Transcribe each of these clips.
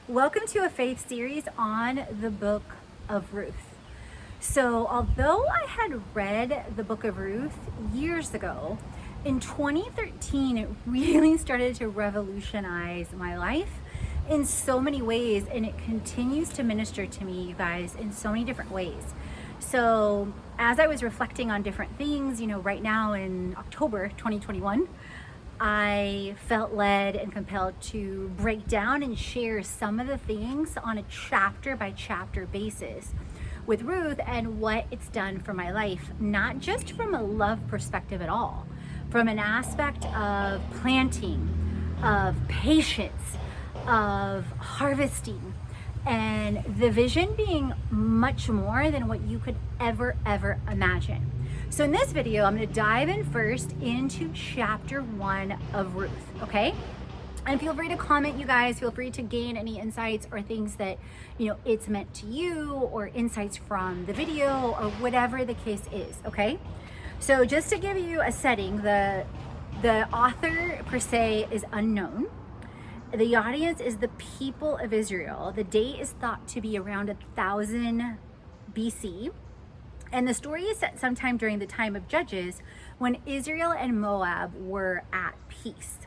Welcome to a faith series on the book of Ruth. So, although I had read the book of Ruth years ago, in 2013 it really started to revolutionize my life in so many ways, and it continues to minister to me, you guys, in so many different ways. So, as I was reflecting on different things, right now in October 2021, I felt led and compelled to break down and share some of the things on a chapter by chapter basis with Ruth and what it's done for my life, not just from a love perspective at all, from an aspect of planting, of patience, of harvesting, and the vision being much more than what you could ever imagine. So in this video, I'm going to dive in first into chapter 1 of Ruth, okay? And feel free to comment, you guys. Feel free to gain any insights or things that, it's meant to you, or insights from the video, or whatever the case is, okay? So just to give you a setting, the author per se is unknown. The audience is the people of Israel. The date is thought to be around 1000 BC. And the story is set sometime during the time of Judges, when Israel and Moab were at peace.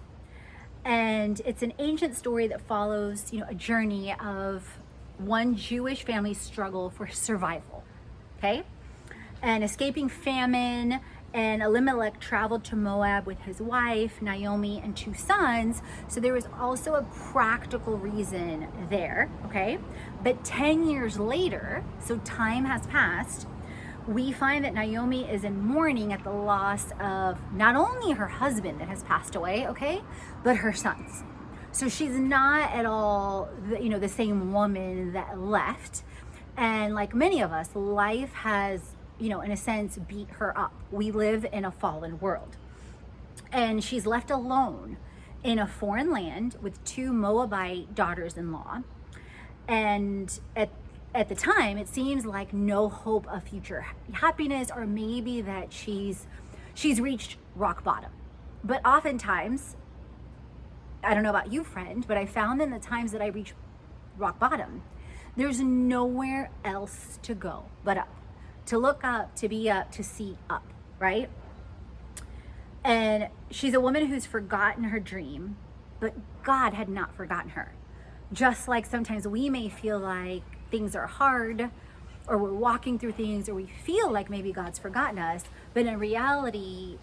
And it's an ancient story that follows, a journey of one Jewish family's struggle for survival, okay? And escaping famine, and Elimelech traveled to Moab with his wife, Naomi, and 2 sons. So there was also a practical reason there, okay? But 10 years later, so time has passed, we find that Naomi is in mourning at the loss of not only her husband that has passed away, okay, but her sons. So she's not at all, the same woman that left. And like many of us, life has, in a sense, beat her up. We live in a fallen world. And she's left alone in a foreign land with 2 Moabite daughters-in-law. And at the time, it seems like no hope of future happiness, or maybe that she's reached rock bottom. But oftentimes, I don't know about you, friend, but I found in the times that I reach rock bottom, there's nowhere else to go but up. To look up, to be up, to see up, right? And she's a woman who's forgotten her dream, but God had not forgotten her. Just like sometimes we may feel like things are hard, or we're walking through things, or we feel like maybe God's forgotten us, but in reality,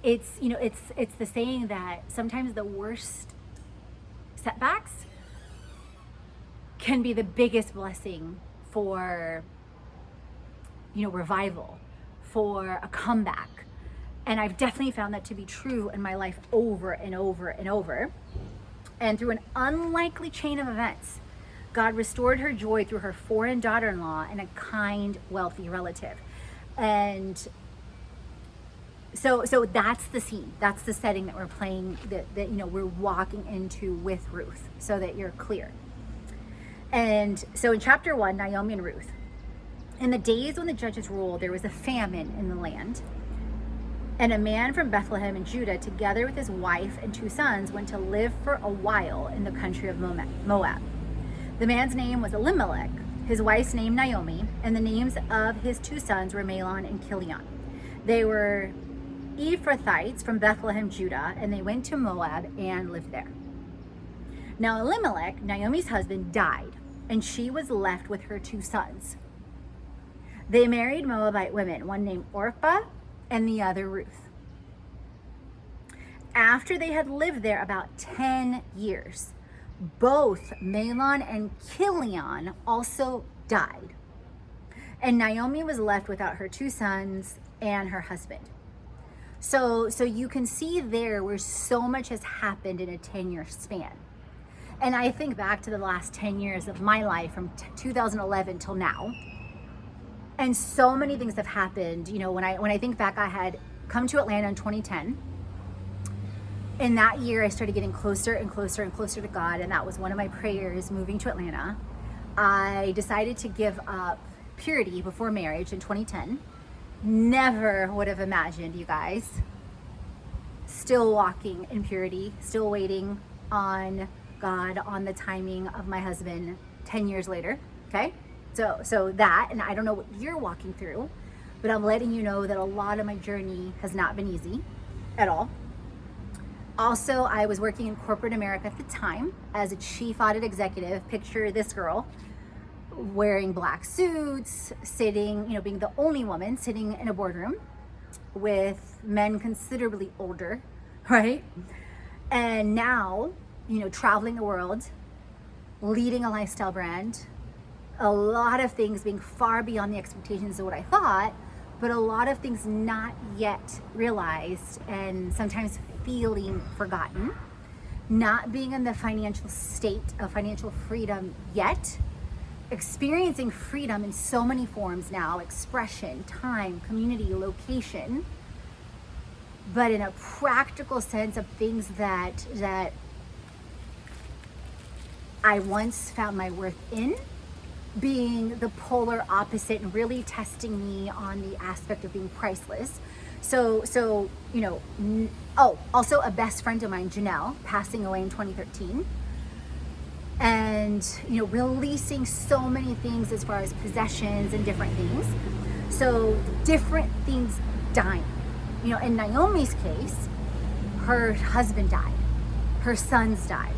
it's the saying that sometimes the worst setbacks can be the biggest blessing for revival, for a comeback. And I've definitely found that to be true in my life over and over and over. And through an unlikely chain of events, God restored her joy through her foreign daughter-in-law and a kind, wealthy relative. And so that's the scene. That's the setting that we're playing, that we're walking into with Ruth, so that you're clear. And so in chapter 1, Naomi and Ruth. In the days when the judges ruled, there was a famine in the land. And a man from Bethlehem in Judah, together with his wife and 2 sons, went to live for a while in the country of Moab. The man's name was Elimelech, his wife's name Naomi, and the names of his 2 sons were Mahlon and Chilion. They were Ephrathites from Bethlehem, Judah, and they went to Moab and lived there. Now Elimelech, Naomi's husband, died, and she was left with her 2 sons. They married Moabite women, one named Orpah and the other Ruth. After they had lived there about 10 years, both Mahlon and Chilion also died. And Naomi was left without her 2 sons and her husband. So you can see there where so much has happened in a 10-year span. And I think back to the last 10 years of my life from 2011 till now. And so many things have happened. When I think back, I had come to Atlanta in 2010. In that year, I started getting closer and closer and closer to God. And that was one of my prayers, moving to Atlanta. I decided to give up purity before marriage in 2010. Never would have imagined, you guys, still walking in purity, still waiting on God on the timing of my husband 10 years later, okay? So that, and I don't know what you're walking through, but I'm letting you know that a lot of my journey has not been easy at all. Also, I was working in corporate America at the time as a chief audit executive. Picture this girl wearing black suits, sitting, being the only woman sitting in a boardroom with men considerably older, right? And now, traveling the world, leading a lifestyle brand, a lot of things being far beyond the expectations of what I thought, but a lot of things not yet realized and sometimes feeling forgotten, not being in the financial state of financial freedom yet, experiencing freedom in so many forms now, expression, time, community, location, but in a practical sense of things that I once found my worth in, being the polar opposite and really testing me on the aspect of being priceless. So also a best friend of mine, Janelle, passing away in 2013. And, releasing so many things as far as possessions and different things. So different things dying. In Naomi's case, her husband died. Her sons died.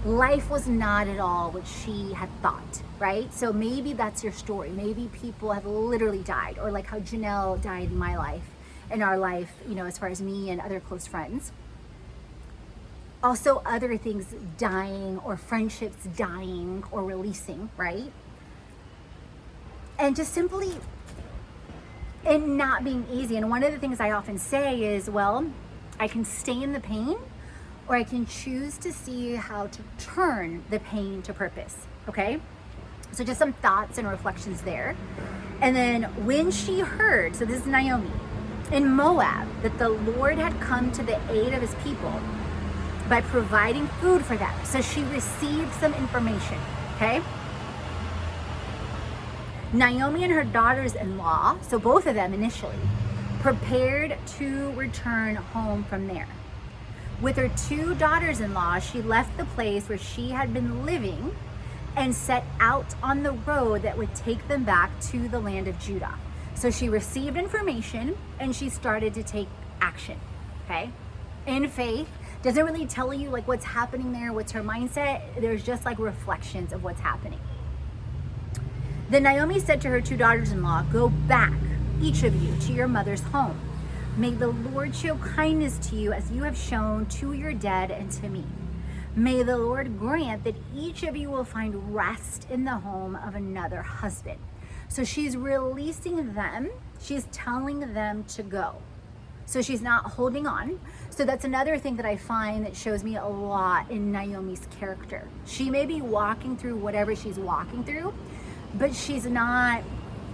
Life was not at all what she had thought, right? So maybe that's your story. Maybe people have literally died, or like how Janelle died in my life, in our life, as far as me and other close friends. Also other things dying, or friendships dying or releasing, right? And just simply it not being easy. And one of the things I often say is, well, I can stay in the pain, or I can choose to see how to turn the pain to purpose, okay? So just some thoughts and reflections there. And then when she heard, so this is Naomi, in Moab, that the Lord had come to the aid of his people by providing food for them. So she received some information, okay? Naomi and her daughters-in-law, so both of them initially, prepared to return home from there. With her two daughters-in-law, she left the place where she had been living and set out on the road that would take them back to the land of Judah. So she received information and she started to take action, okay? In faith. Doesn't really tell you like what's happening there, what's her mindset. There's just like reflections of what's happening. Then Naomi said to her two daughters-in-law, "Go back, each of you, to your mother's home. May the Lord show kindness to you as you have shown to your dead and to me. May the Lord grant that each of you will find rest in the home of another husband." So she's releasing them. She's telling them to go. So she's not holding on. So that's another thing that I find that shows me a lot in Naomi's character. She may be walking through whatever she's walking through, but she's not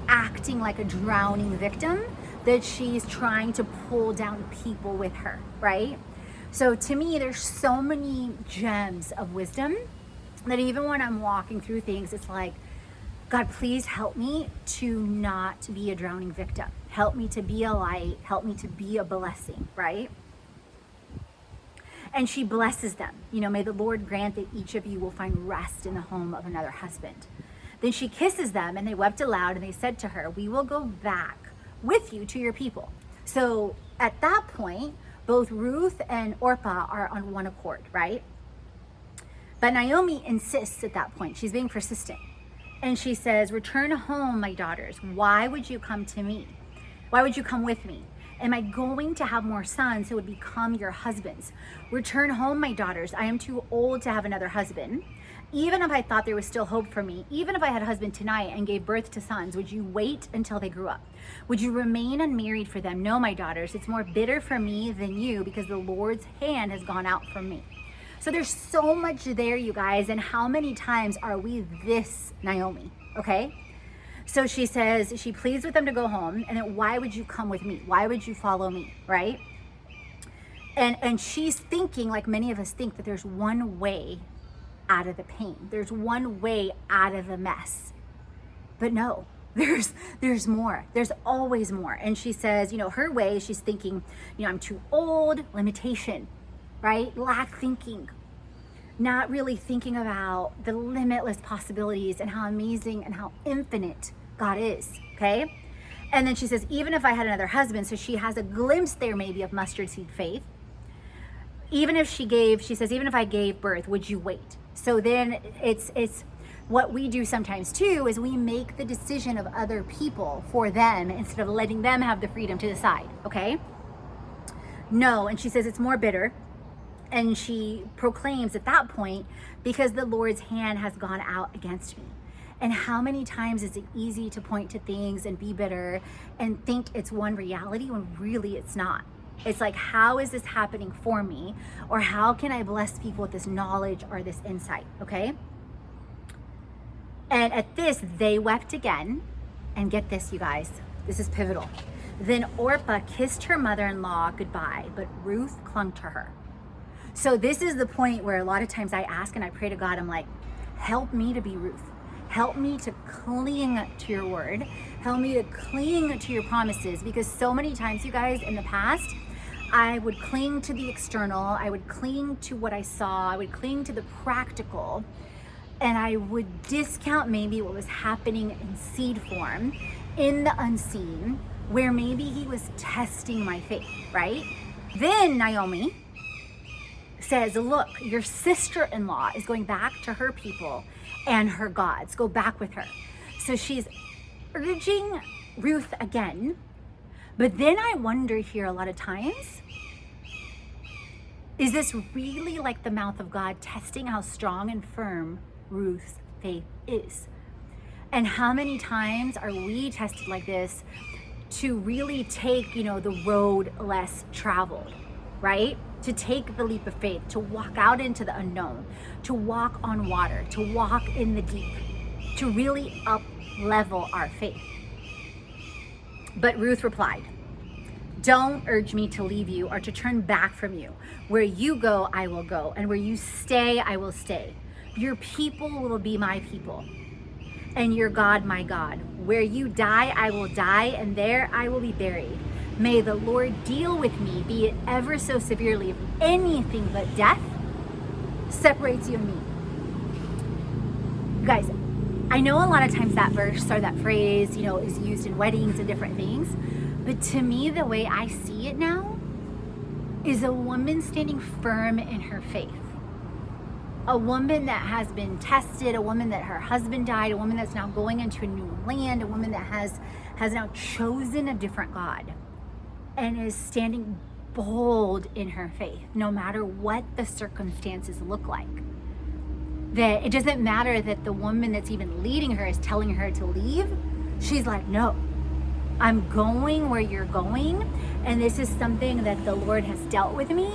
acting like a drowning victim, that she's trying to pull down people with her, right? So to me, there's so many gems of wisdom that even when I'm walking through things, it's like, God, please help me to not be a drowning victim. Help me to be a light. Help me to be a blessing, right? And she blesses them. May the Lord grant that each of you will find rest in the home of another husband. Then she kisses them, and they wept aloud, and they said to her, "We will go back with you to your people." So at that point, both Ruth and Orpah are on one accord, right? But Naomi insists at that point. She's being persistent. And she says, "Return home, my daughters. Why would you come to me? Why would you come with me? Am I going to have more sons who would become your husbands? Return home, my daughters. I am too old to have another husband. Even if I thought there was still hope for me, even if I had a husband tonight and gave birth to sons, would you wait until they grew up? Would you remain unmarried for them? No, my daughters, it's more bitter for me than you, because the Lord's hand has gone out from me." So there's so much there, you guys. And how many times are we this Naomi, okay? So she says, she pleads with them to go home. And then, why would you come with me? Why would you follow me, right? And she's thinking, like many of us think, that there's one way out of the pain. There's one way out of the mess. But no, there's more. There's always more. And she says, her way, she's thinking, I'm too old, limitation, right? Lack thinking. not really thinking about the limitless possibilities and how amazing and how infinite God is, okay? And then she says, even if I had another husband, so she has a glimpse there maybe of mustard seed faith. Even if she says, even if I gave birth, would you wait? So then it's what we do sometimes too, is we make the decision of other people for them instead of letting them have the freedom to decide, okay? No, and she says it's more bitter. And she proclaims at that point, because the Lord's hand has gone out against me. And how many times is it easy to point to things and be bitter and think it's one reality when really it's not? It's like, how is this happening for me? Or how can I bless people with this knowledge or this insight, okay? And at this, they wept again. And get this, you guys, this is pivotal. Then Orpah kissed her mother-in-law goodbye, but Ruth clung to her. So this is the point where a lot of times I ask and I pray to God, I'm like, help me to be Ruth. Help me to cling to your word. Help me to cling to your promises, because so many times, you guys, in the past, I would cling to the external. I would cling to what I saw. I would cling to the practical. And I would discount maybe what was happening in seed form, in the unseen, where maybe he was testing my faith, right? Then Naomi says, look, your sister-in-law is going back to her people and her gods. Go back with her. So she's urging Ruth again. But then I wonder here a lot of times, is this really like the mouth of God testing how strong and firm Ruth's faith is? And how many times are we tested like this to really take, the road less traveled, right? To take the leap of faith, to walk out into the unknown, to walk on water, to walk in the deep, to really up level our faith. But Ruth replied, don't urge me to leave you or to turn back from you. Where you go, I will go, and where you stay, I will stay. Your people will be my people, and your God, my God. Where you die, I will die, and there I will be buried. May the Lord deal with me, be it ever so severely, if anything but death separates you and me. Guys, I know a lot of times that verse or that phrase, is used in weddings and different things. But to me, the way I see it now is a woman standing firm in her faith. A woman that has been tested, a woman that her husband died, a woman that's now going into a new land, a woman that has now chosen a different God, and is standing bold in her faith, no matter what the circumstances look like. That it doesn't matter that the woman that's even leading her is telling her to leave. She's like, no, I'm going where you're going. And this is something that the Lord has dealt with me.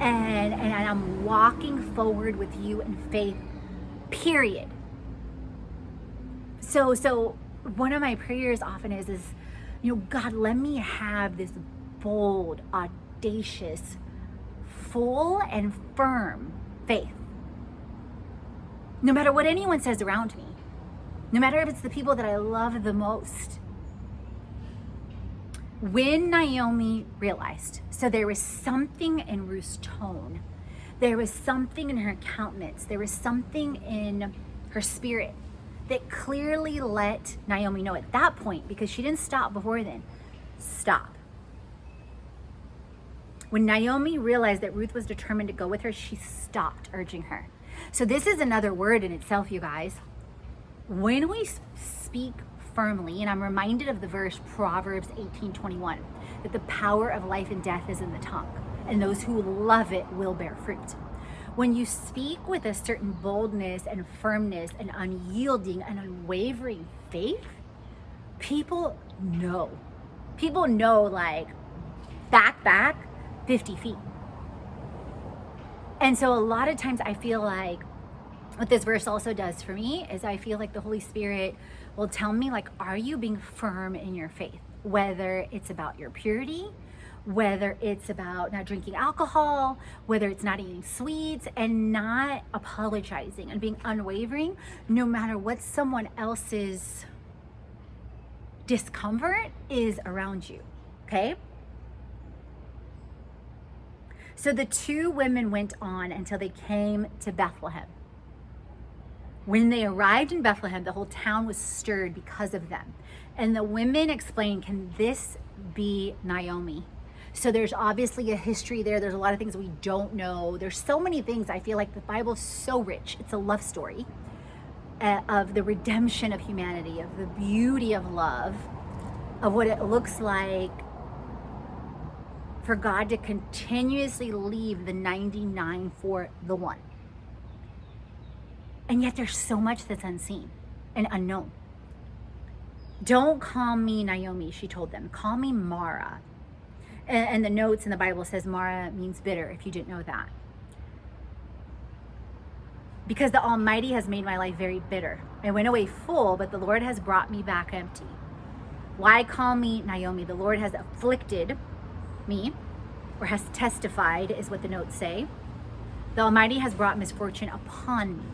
And I'm walking forward with you in faith, period. So one of my prayers often is, God, let me have this bold, audacious, full and firm faith. No matter what anyone says around me, no matter if it's the people that I love the most. When Naomi realized, so there was something in Ruth's tone, there was something in her countenance, there was something in her spirit that clearly let Naomi know at that point, because she didn't stop before then, stop. When Naomi realized that Ruth was determined to go with her, she stopped urging her. So this is another word in itself, you guys. When we speak firmly, and I'm reminded of the verse Proverbs 18:21, that the power of life and death is in the tongue, and those who love it will bear fruit. When you speak with a certain boldness and firmness and unyielding and unwavering faith, people know. People know, like, back 50 feet. And so a lot of times I feel like what this verse also does for me is I feel like the Holy Spirit will tell me, like, are you being firm in your faith? Whether it's about your purity, whether it's about not drinking alcohol, whether it's not eating sweets, and not apologizing and being unwavering, no matter what someone else's discomfort is around you, okay? So the two women went on until they came to Bethlehem. When they arrived in Bethlehem, the whole town was stirred because of them. And the women explained, can this be Naomi? So there's obviously a history there. There's a lot of things we don't know. There's so many things. I feel like the Bible's so rich. It's a love story of the redemption of humanity, of the beauty of love, of what it looks like for God to continuously leave the 99 for the one. And yet there's so much that's unseen and unknown. Don't call me Naomi, she told them. Call me Mara. And the notes in the Bible says Mara means bitter, if you didn't know that. Because the Almighty has made my life very bitter. I went away full, but the Lord has brought me back empty. Why call me Naomi? The Lord has afflicted me, or has testified, is what the notes say. The Almighty has brought misfortune upon me.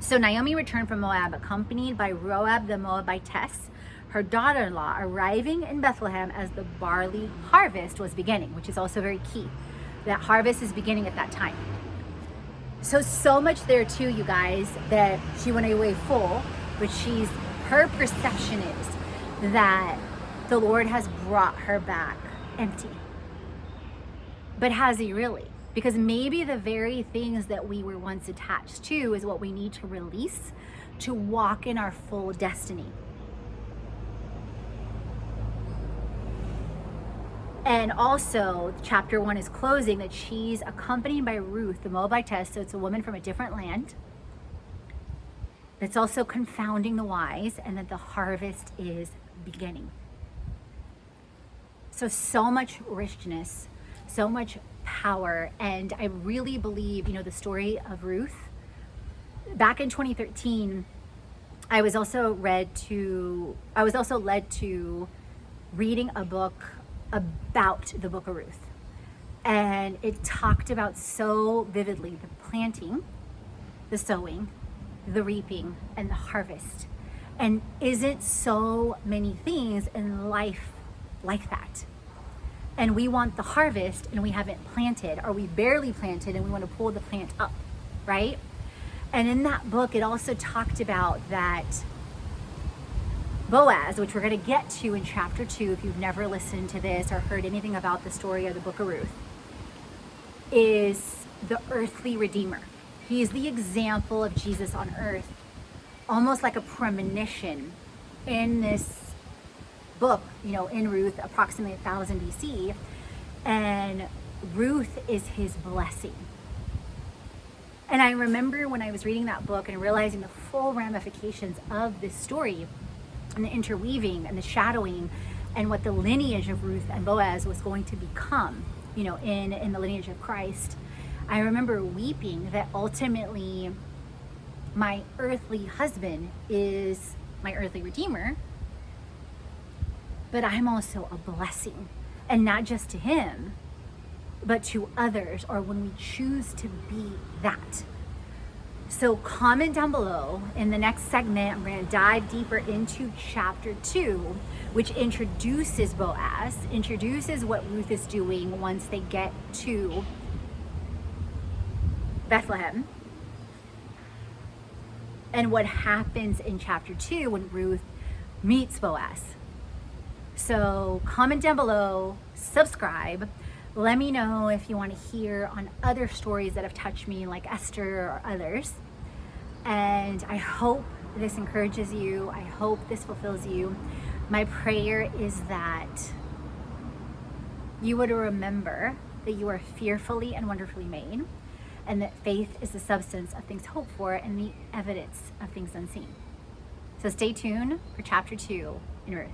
So Naomi returned from Moab, accompanied by Roab the Moabitess, her daughter-in-law, arriving in Bethlehem as the barley harvest was beginning, which is also very key. That harvest is beginning at that time. So much there too, you guys, that she went away full, but her perception is that the Lord has brought her back empty. But has he really? Because maybe the very things that we were once attached to is what we need to release to walk in our full destiny. And also, chapter 1 is closing that she's accompanied by Ruth, the Moabitess, so it's a woman from a different land. That's also confounding the wise, and that the harvest is beginning. So much richness, so much power. And I really believe, the story of Ruth. Back in 2013, I was also led to reading a book about the book of Ruth. And it talked about so vividly the planting, the sowing, the reaping, and the harvest. And isn't so many things in life like that? And we want the harvest and we haven't planted, or we barely planted and we want to pull the plant up, right? And in that book, it also talked about that Boaz, which we're going to get to in chapter 2, if you've never listened to this or heard anything about the story of the book of Ruth, is the earthly redeemer. He is the example of Jesus on earth, almost like a premonition in this book, in Ruth, approximately 1000 BC. And Ruth is his blessing. And I remember when I was reading that book and realizing the full ramifications of this story, and the interweaving and the shadowing, and what the lineage of Ruth and Boaz was going to become, in the lineage of Christ. I remember weeping that ultimately my earthly husband is my earthly redeemer, but I'm also a blessing, and not just to him, but to others, or when we choose to be that. So comment down below. In the next segment, I'm going to dive deeper into chapter 2, which introduces Boaz, introduces what Ruth is doing once they get to Bethlehem, and what happens in chapter 2 when Ruth meets Boaz. So comment down below, subscribe. Let me know if you want to hear on other stories that have touched me, like Esther or others. And I hope this encourages you. I hope this fulfills you. My prayer is that you would remember that you are fearfully and wonderfully made, and that faith is the substance of things hoped for and the evidence of things unseen. So stay tuned for chapter 2 in Ruth.